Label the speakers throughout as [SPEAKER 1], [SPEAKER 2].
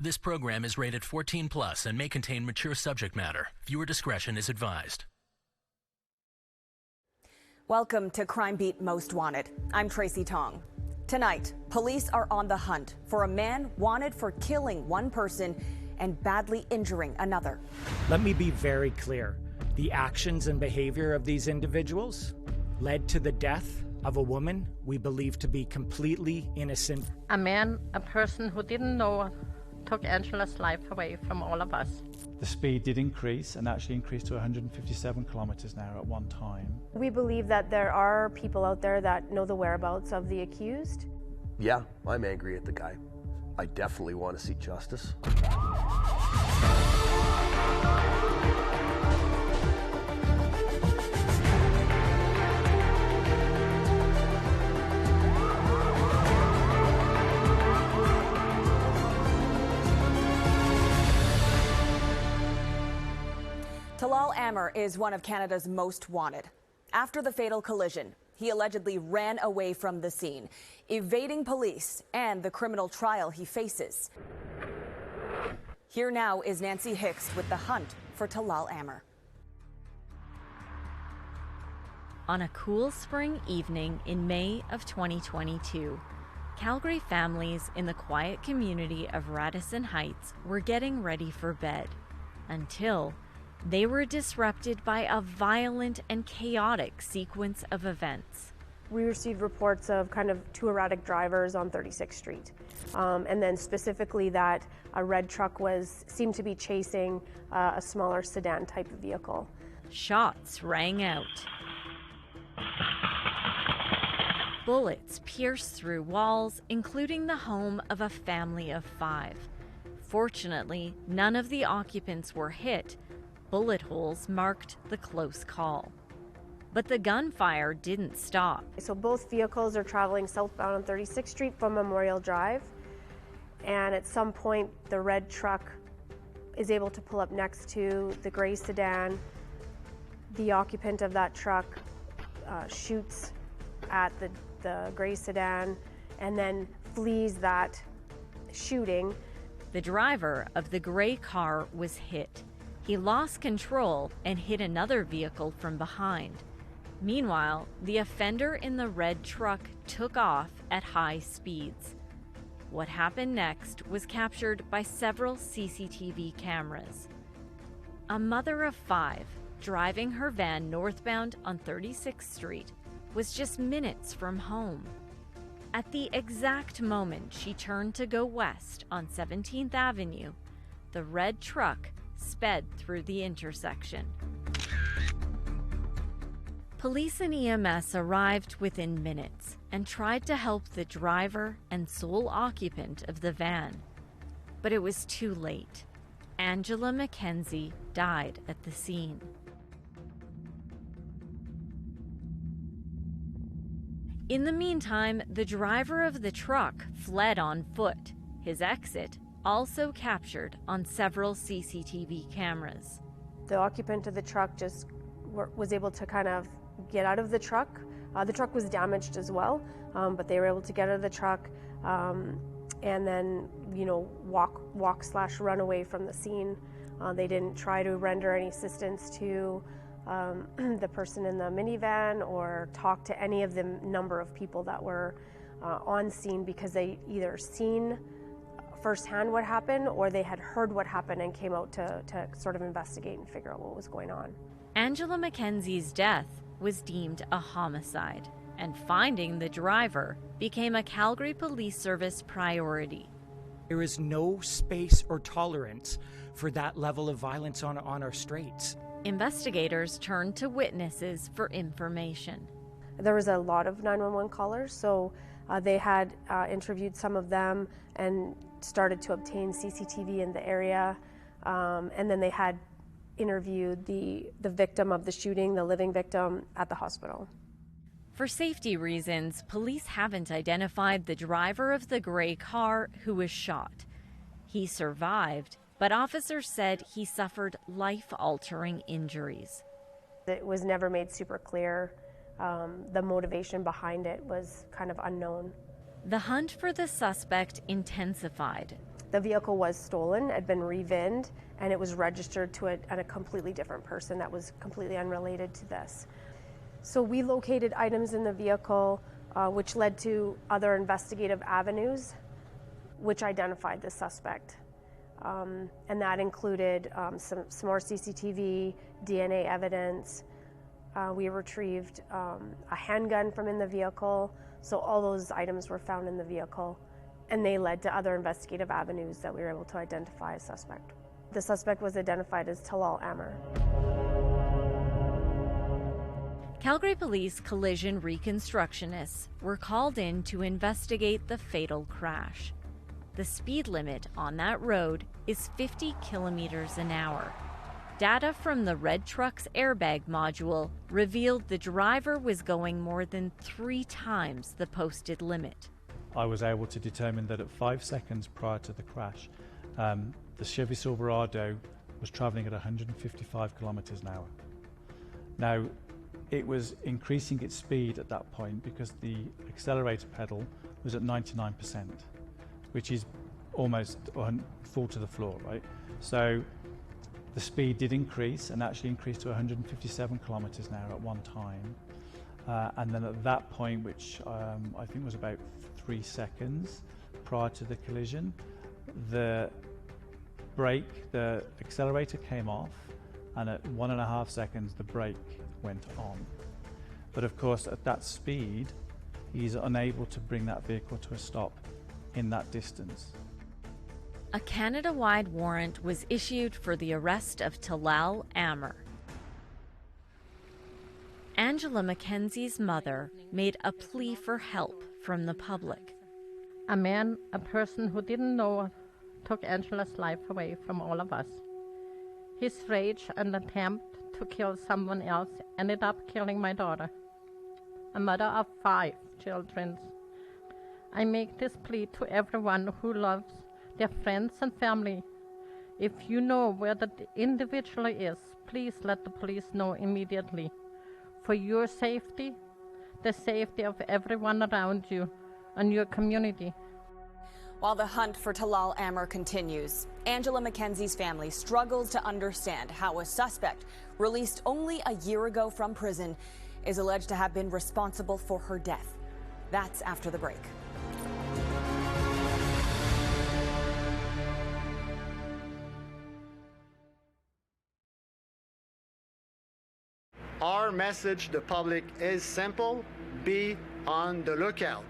[SPEAKER 1] This program is rated 14 plus and may contain mature subject matter. Viewer discretion is advised.
[SPEAKER 2] Welcome to Crime Beat Most Wanted. I'm Tracy Tong. Tonight, police are on the hunt for a man wanted for killing one person and badly injuring another.
[SPEAKER 3] Let me be very clear. The actions and behavior of these individuals led to the death of a woman we believe to be completely innocent.
[SPEAKER 4] A person who didn't know, took Angela's life away from all of us.
[SPEAKER 5] The speed did increase and actually increased to 157 kilometers an hour at one time.
[SPEAKER 6] We believe that there are people out there that know the whereabouts of the accused.
[SPEAKER 7] Yeah, I'm angry at the guy. I definitely want to see justice.
[SPEAKER 2] Talal Amer is one of Canada's most wanted. After the fatal collision, he allegedly ran away from the scene, evading police and the criminal trial he faces. Here now is Nancy Hicks with the hunt for Talal Amer.
[SPEAKER 8] On a cool spring evening in May of 2022, Calgary families in the quiet community of Radisson Heights were getting ready for bed until they were disrupted by a violent and chaotic sequence of events.
[SPEAKER 6] We received reports of kind of two erratic drivers on 36th Street. And then specifically that a red truck seemed to be chasing a smaller sedan type of vehicle.
[SPEAKER 8] Shots rang out. Bullets pierced through walls, including the home of a family of 5. Fortunately, none of the occupants were hit. Bullet holes marked the close call. But the gunfire didn't stop.
[SPEAKER 6] So both vehicles are traveling southbound on 36th Street from Memorial Drive. And at some point, the red truck is able to pull up next to the gray sedan. The occupant of that truck shoots at the gray sedan and then flees that shooting.
[SPEAKER 8] The driver of the gray car was hit. He lost control and hit another vehicle from behind. Meanwhile, the offender in the red truck took off at high speeds. What happened next was captured by several CCTV cameras. A mother of 5, driving her van northbound on 36th Street, was just minutes from home. At the exact moment she turned to go west on 17th Avenue, the red truck sped through the intersection. Police and EMS arrived within minutes and tried to help the driver and sole occupant of the van. But it was too late. Angela Mackenzie died at the scene. In the meantime, the driver of the truck fled on foot. His exit also captured on several CCTV cameras.
[SPEAKER 6] The occupant of the truck just was able to kind of get out of the truck. The truck was damaged as well, but they were able to get out of the truck and then, walk/run away from the scene. They didn't try to render any assistance to the person in the minivan or talk to any of the number of people that were on scene because they either seen firsthand what happened or they had heard what happened and came out to sort of investigate and figure out what was going on.
[SPEAKER 8] Angela Mackenzie's death was deemed a homicide, and finding the driver became a Calgary Police Service priority.
[SPEAKER 3] There is no space or tolerance for that level of violence on our streets.
[SPEAKER 8] Investigators turned to witnesses for information.
[SPEAKER 6] There was a lot of 911 callers, so they had interviewed some of them and started to obtain CCTV in the area, and then they had interviewed the victim of the shooting, the living victim, at the hospital.
[SPEAKER 8] For safety reasons, police haven't identified the driver of the gray car who was shot. He survived, but officers said he suffered life-altering injuries.
[SPEAKER 6] It was never made super clear. The motivation behind it was kind of unknown.
[SPEAKER 8] The hunt for the suspect intensified.
[SPEAKER 6] The vehicle was stolen, had been revinned, and it was registered to a completely different person that was completely unrelated to this. So we located items in the vehicle, which led to other investigative avenues, which identified the suspect. And that included some more CCTV, DNA evidence. We retrieved a handgun from in the vehicle. So all those items were found in the vehicle, and they led to other investigative avenues that we were able to identify a suspect. The suspect was identified as Talal Amer.
[SPEAKER 8] Calgary Police collision reconstructionists were called in to investigate the fatal crash. The speed limit on that road is 50 kilometers an hour. Data from the red truck's airbag module revealed the driver was going more than 3 times the posted limit.
[SPEAKER 5] I was able to determine that at 5 seconds prior to the crash, the Chevy Silverado was traveling at 155 kilometers an hour. Now, it was increasing its speed at that point because the accelerator pedal was at 99%, which is almost full to the floor, right? So the speed did increase and actually increased to 157 kilometers an hour at one time. And then at that point, which I think was about 3 seconds prior to the collision, the accelerator came off, and at 1.5 seconds, the brake went on. But of course, at that speed, he's unable to bring that vehicle to a stop in that distance.
[SPEAKER 8] A Canada-wide warrant was issued for the arrest of Talal Amer. Angela Mackenzie's mother made a plea for help from the public.
[SPEAKER 4] A man, a person who didn't know, took Angela's life away from all of us. His rage and attempt to kill someone else ended up killing my daughter, a mother of 5 children. I make this plea to everyone who loves their friends and family. If you know where the individual is, please let the police know immediately. For your safety, the safety of everyone around you and your community.
[SPEAKER 2] While the hunt for Talal Amer continues, Angela Mackenzie's family struggles to understand how a suspect released only a year ago from prison is alleged to have been responsible for her death. That's after the break.
[SPEAKER 9] Our message to the public is simple: be on the lookout.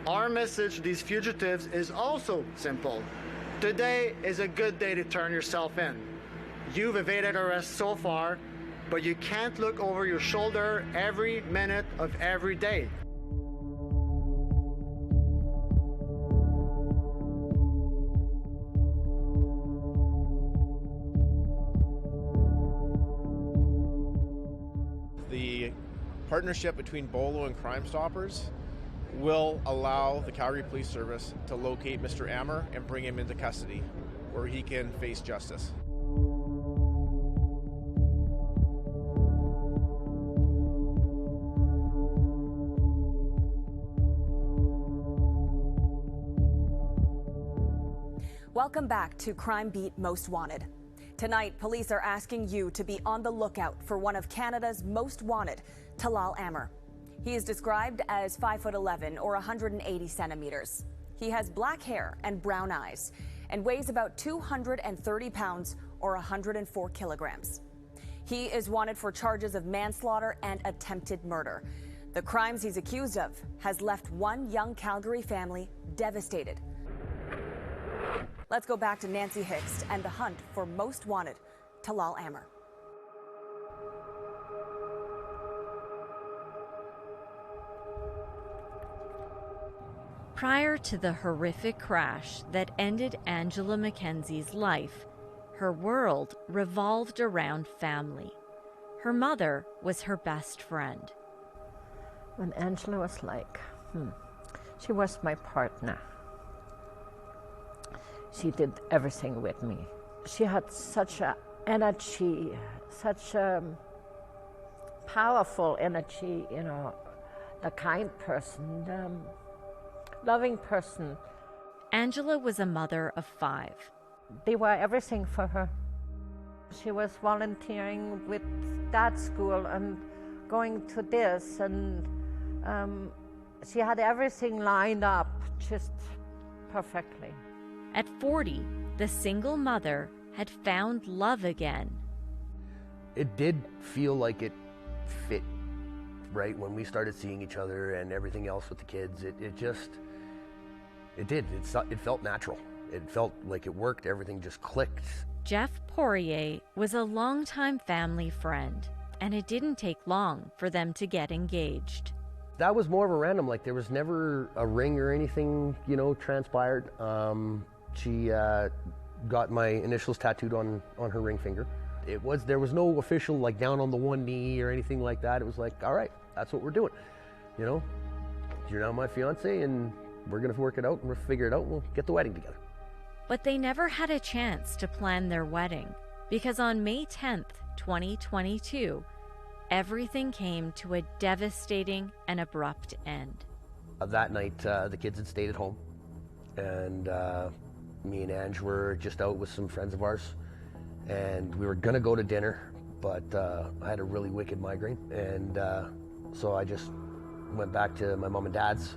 [SPEAKER 9] Our message to these fugitives is also simple: today is a good day to turn yourself in. You've evaded arrest so far, but you can't look over your shoulder every minute of every day.
[SPEAKER 10] The partnership between BOLO and Crime Stoppers will allow the Calgary Police Service to locate Mr. Amer and bring him into custody, where he can face justice.
[SPEAKER 2] Welcome back to Crime Beat Most Wanted. Tonight, police are asking you to be on the lookout for one of Canada's most wanted, Talal Amer. He is described as 5'11" or 180 centimeters. He has black hair and brown eyes and weighs about 230 pounds or 104 kilograms. He is wanted for charges of manslaughter and attempted murder. The crimes he's accused of has left one young Calgary family devastated. Let's go back to Nancy Hicks and the hunt for most wanted, Talal Amer.
[SPEAKER 8] Prior to the horrific crash that ended Angela Mackenzie's life, her world revolved around family. Her mother was her best friend.
[SPEAKER 11] When Angela was like, she was my partner. She did everything with me. She had such an energy, such a powerful energy, you know, the kind person, the loving person.
[SPEAKER 8] Angela was a mother of 5.
[SPEAKER 11] They were everything for her. She was volunteering with that school and going to this, and she had everything lined up just perfectly.
[SPEAKER 8] At 40, the single mother had found love again.
[SPEAKER 7] It did feel like it fit, right? When we started seeing each other and everything else with the kids, it felt natural. It felt like it worked, everything just clicked.
[SPEAKER 8] Jeff Poirier was a longtime family friend, and it didn't take long for them to get engaged.
[SPEAKER 7] That was more of a random, like there was never a ring or anything, transpired. She got my initials tattooed on her ring finger. There was no official like down on the one knee or anything like that. It was like, all right, that's what we're doing. You're now my fiance, and we're gonna work it out and we'll figure it out and we'll get the wedding together.
[SPEAKER 8] But they never had a chance to plan their wedding because on May 10th, 2022, everything came to a devastating and abrupt end.
[SPEAKER 7] That night, the kids had stayed at home, and me and Ange were just out with some friends of ours, and we were gonna go to dinner, but I had a really wicked migraine, and so I just went back to my mom and dad's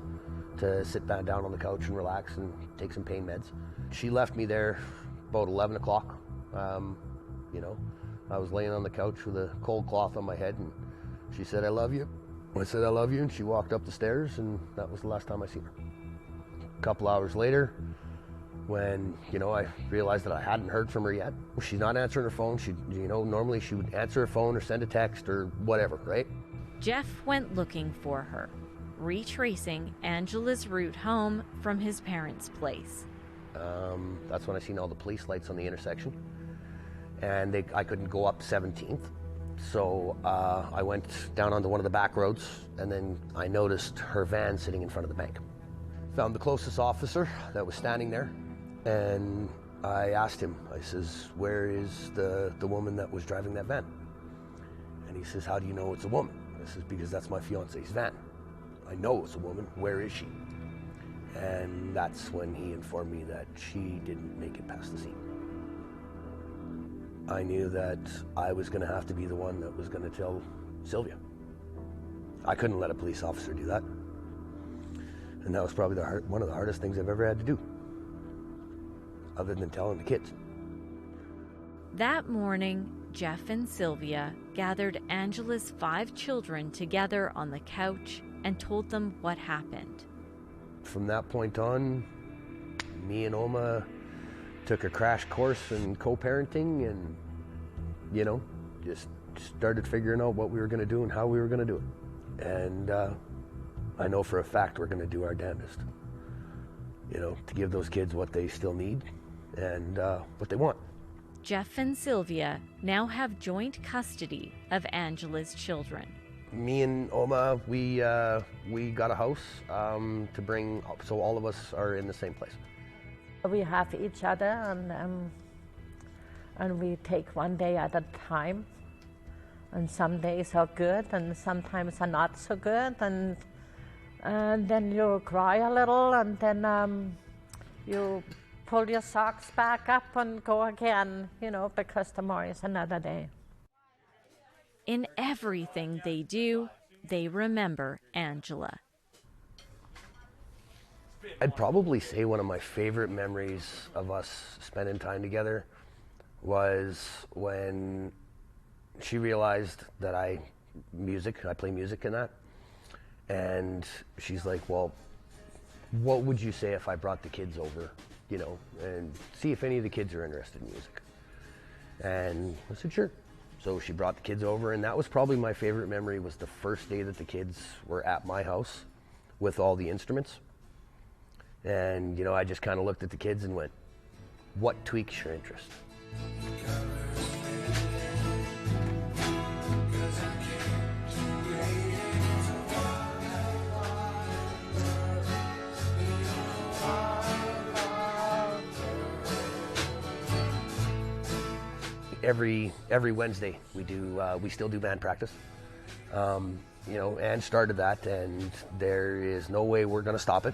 [SPEAKER 7] to sit back down on the couch and relax and take some pain meds. She left me there about 11 o'clock. I was laying on the couch with a cold cloth on my head, and she said, "I love you." I said, "I love you," and she walked up the stairs, and that was the last time I seen her. A couple hours later, when, I realized that I hadn't heard from her yet. She's not answering her phone. Normally she would answer her phone or send a text or whatever, right?
[SPEAKER 8] Jeff went looking for her, retracing Angela's route home from his parents' place.
[SPEAKER 7] That's when I seen all the police lights on the intersection, and I couldn't go up 17th. So I went down onto one of the back roads, and then I noticed her van sitting in front of the bank. Found the closest officer that was standing there, and I asked him, I says, "Where is the woman that was driving that van?" And he says, "How do you know it's a woman?" I says, "Because that's my fiance's van. I know it's a woman. Where is she?" And that's when he informed me that she didn't make it past the scene. I knew that I was going to have to be the one that was going to tell Sylvia. I couldn't let a police officer do that. And that was probably one of the hardest things I've ever had to do, other than telling the kids.
[SPEAKER 8] That morning, Jeff and Sylvia gathered Angela's 5 children together on the couch and told them what happened.
[SPEAKER 7] From that point on, me and Oma took a crash course in co-parenting and, just started figuring out what we were going to do and how we were going to do it. And I know for a fact we're going to do our damnedest, to give those kids what they still need and what they want.
[SPEAKER 8] Jeff and Sylvia now have joint custody of Angela's children.
[SPEAKER 7] Me and Oma, we got a house to bring, so all of us are in the same place.
[SPEAKER 11] We have each other, and we take one day at a time. And some days are good, and sometimes are not so good. And then you cry a little, and then you pull your socks back up and go again, because tomorrow is another day.
[SPEAKER 8] In everything they do, they remember Angela.
[SPEAKER 7] I'd probably say one of my favorite memories of us spending time together was when she realized that I play music and that. And she's like, "Well, what would you say if I brought the kids over, and see if any of the kids are interested in music?" And I said, "Sure." So she brought the kids over, and that was probably my favorite memory, was the first day that the kids were at my house with all the instruments. And, I just kind of looked at the kids and went, "What tweaks your interest?" Every Wednesday we still do band practice. Anne started that, and there is no way we're going to stop it.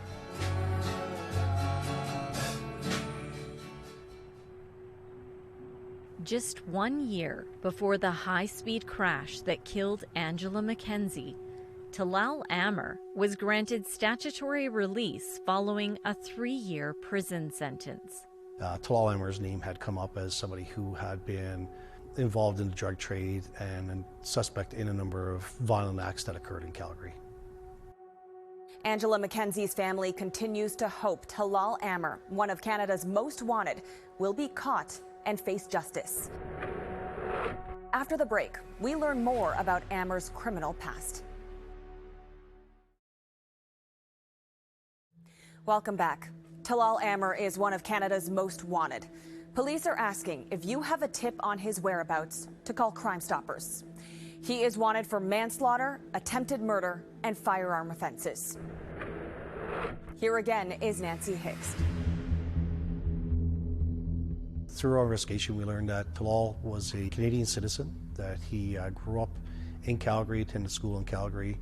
[SPEAKER 8] Just 1 year before the high-speed crash that killed Angela Mackenzie, Talal Amer was granted statutory release following a 3-year prison sentence.
[SPEAKER 12] Talal Amer's name had come up as somebody who had been involved in the drug trade and a suspect in a number of violent acts that occurred in Calgary.
[SPEAKER 2] Angela Mackenzie's family continues to hope Talal Amer, one of Canada's most wanted, will be caught and face justice. After the break, we learn more about Amer's criminal past. Welcome back. Talal Amer is one of Canada's most wanted. Police are asking if you have a tip on his whereabouts to call Crime Stoppers. He is wanted for manslaughter, attempted murder, and firearm offenses. Here again is Nancy Hicks.
[SPEAKER 12] Through our investigation, we learned that Talal was a Canadian citizen, that he grew up in Calgary, attended school in Calgary.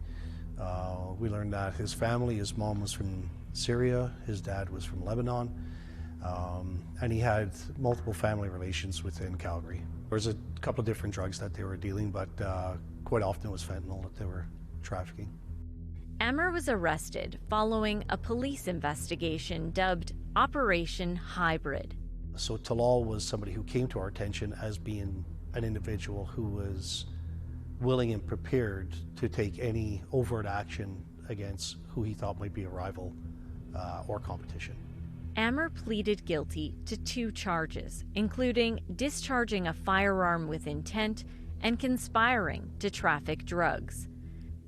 [SPEAKER 12] We learned that his family, his mom was from Syria, his dad was from Lebanon, and he had multiple family relations within Calgary. There was a couple of different drugs that they were dealing, but quite often it was fentanyl that they were trafficking.
[SPEAKER 8] Amer was arrested following a police investigation dubbed Operation Hybrid.
[SPEAKER 12] So Talal was somebody who came to our attention as being an individual who was willing and prepared to take any overt action against who he thought might be a rival or competition.
[SPEAKER 8] Amer pleaded guilty to 2 charges, including discharging a firearm with intent and conspiring to traffic drugs.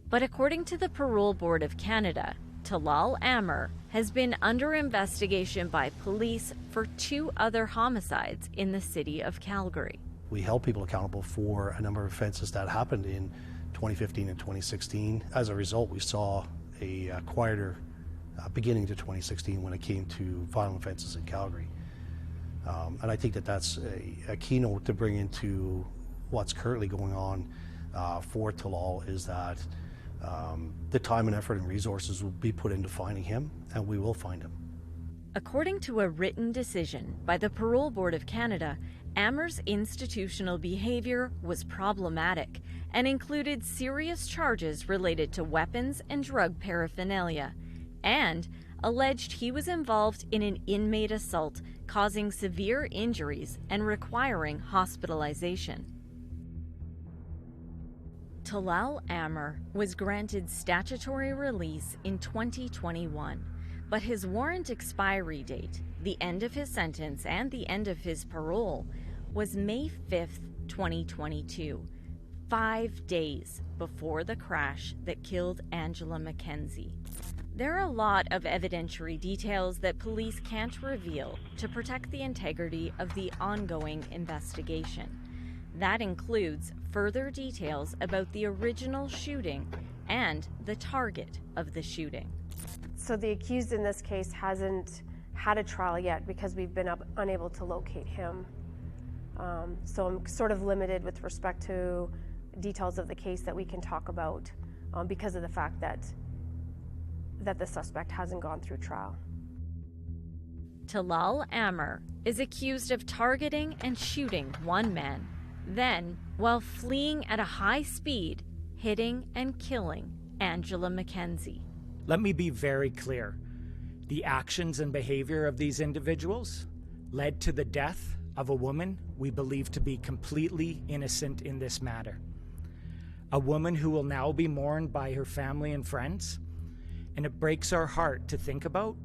[SPEAKER 8] But according to the Parole Board of Canada, Talal Amer has been under investigation by police for 2 other homicides in the city of Calgary.
[SPEAKER 12] We held people accountable for a number of offenses that happened in 2015 and 2016. As a result, we saw a quieter beginning to 2016 when it came to violent offenses in Calgary. And I think that that's a keynote to bring into what's currently going on for Talal, is that the time and effort and resources will be put into finding him, and we will find him.
[SPEAKER 8] According to a written decision by the Parole Board of Canada, Amer's institutional behavior was problematic and included serious charges related to weapons and drug paraphernalia, and alleged he was involved in an inmate assault causing severe injuries and requiring hospitalization. Talal Amer was granted statutory release in 2021, but his warrant expiry date, the end of his sentence and the end of his parole, was May 5th, 2022, 5 days before the crash that killed Angela Mackenzie. There are a lot of evidentiary details that police can't reveal to protect the integrity of the ongoing investigation. That includes further details about the original shooting and the target of the shooting.
[SPEAKER 6] So the accused in this case hasn't had a trial yet because we've been unable to locate him. So I'm sort of limited with respect to details of the case that we can talk about because of the fact that the suspect hasn't gone through trial.
[SPEAKER 8] Talal Amer is accused of targeting and shooting one man, then, while fleeing at a high speed, hitting and killing Angela Mackenzie.
[SPEAKER 3] Let me be very clear. The actions and behavior of these individuals led to the death of a woman we believe to be completely innocent in this matter. A woman who will now be mourned by her family and friends, and it breaks our heart to think about.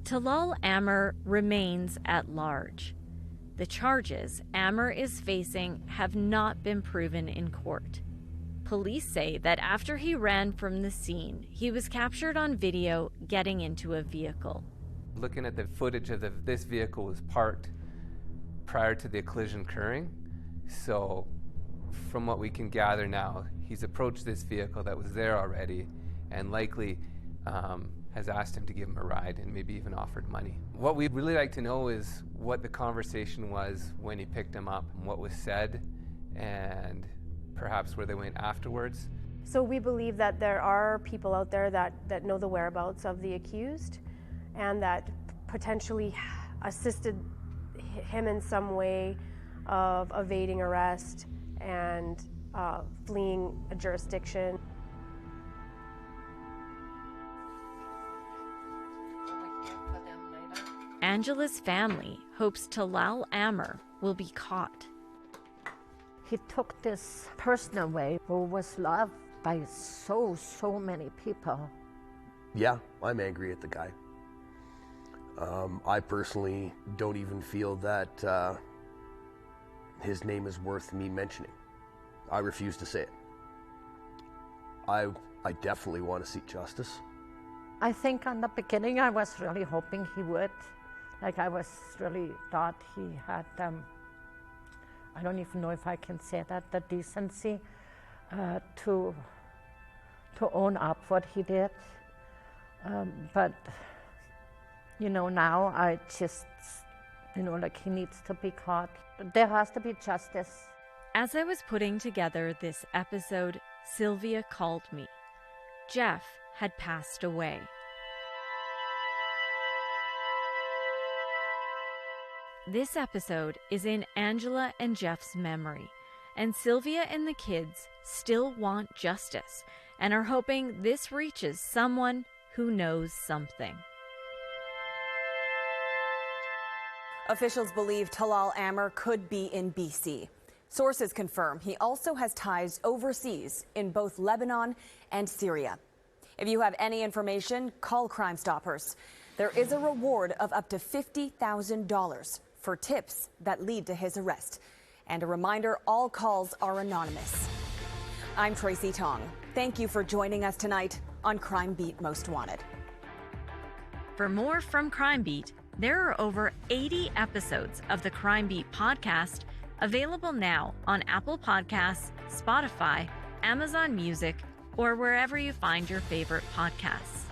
[SPEAKER 8] Talal Amer remains at large. The charges Amer is facing have not been proven in court. Police say that after he ran from the scene, he was captured on video getting into a vehicle.
[SPEAKER 13] Looking at the footage of this vehicle was parked prior to the collision occurring. So from what we can gather now, he's approached this vehicle that was there already and likely has asked him to give him a ride and maybe even offered money. What we'd really like to know is what the conversation was when he picked him up, and what was said, and perhaps where they went afterwards.
[SPEAKER 6] So we believe that there are people out there that know the whereabouts of the accused and that potentially assisted him in some way of evading arrest and fleeing a jurisdiction.
[SPEAKER 8] Angela's family hopes Talal Amer will be caught.
[SPEAKER 11] He took this person away who was loved by so many people.
[SPEAKER 7] Yeah, I'm angry at the guy. I personally don't even feel that his name is worth me mentioning. I refuse to say it. I definitely want to see justice.
[SPEAKER 11] I think in the beginning I was really hoping he would. Like I was really thought he had, I don't even know if I can say that, the decency to own up what he did. But, you know, now I just, you know, like he needs to be caught. There has to be justice.
[SPEAKER 8] As I was putting together this episode, Sylvia called me. Jeff had passed away. This episode is in Angela and Jeff's memory, and Sylvia and the kids still want justice and are hoping this reaches someone who knows something.
[SPEAKER 2] Officials believe Talal Amer could be in BC. Sources confirm he also has ties overseas in both Lebanon and Syria. If you have any information, call Crime Stoppers. There is a reward of up to $50,000 for tips that lead to his arrest. And a reminder, all calls are anonymous. I'm Tracy Tong. Thank you for joining us tonight on Crime Beat Most Wanted.
[SPEAKER 8] For more from Crime Beat, there are over 80 episodes of the Crime Beat podcast available now on Apple Podcasts, Spotify, Amazon Music, or wherever you find your favorite podcasts.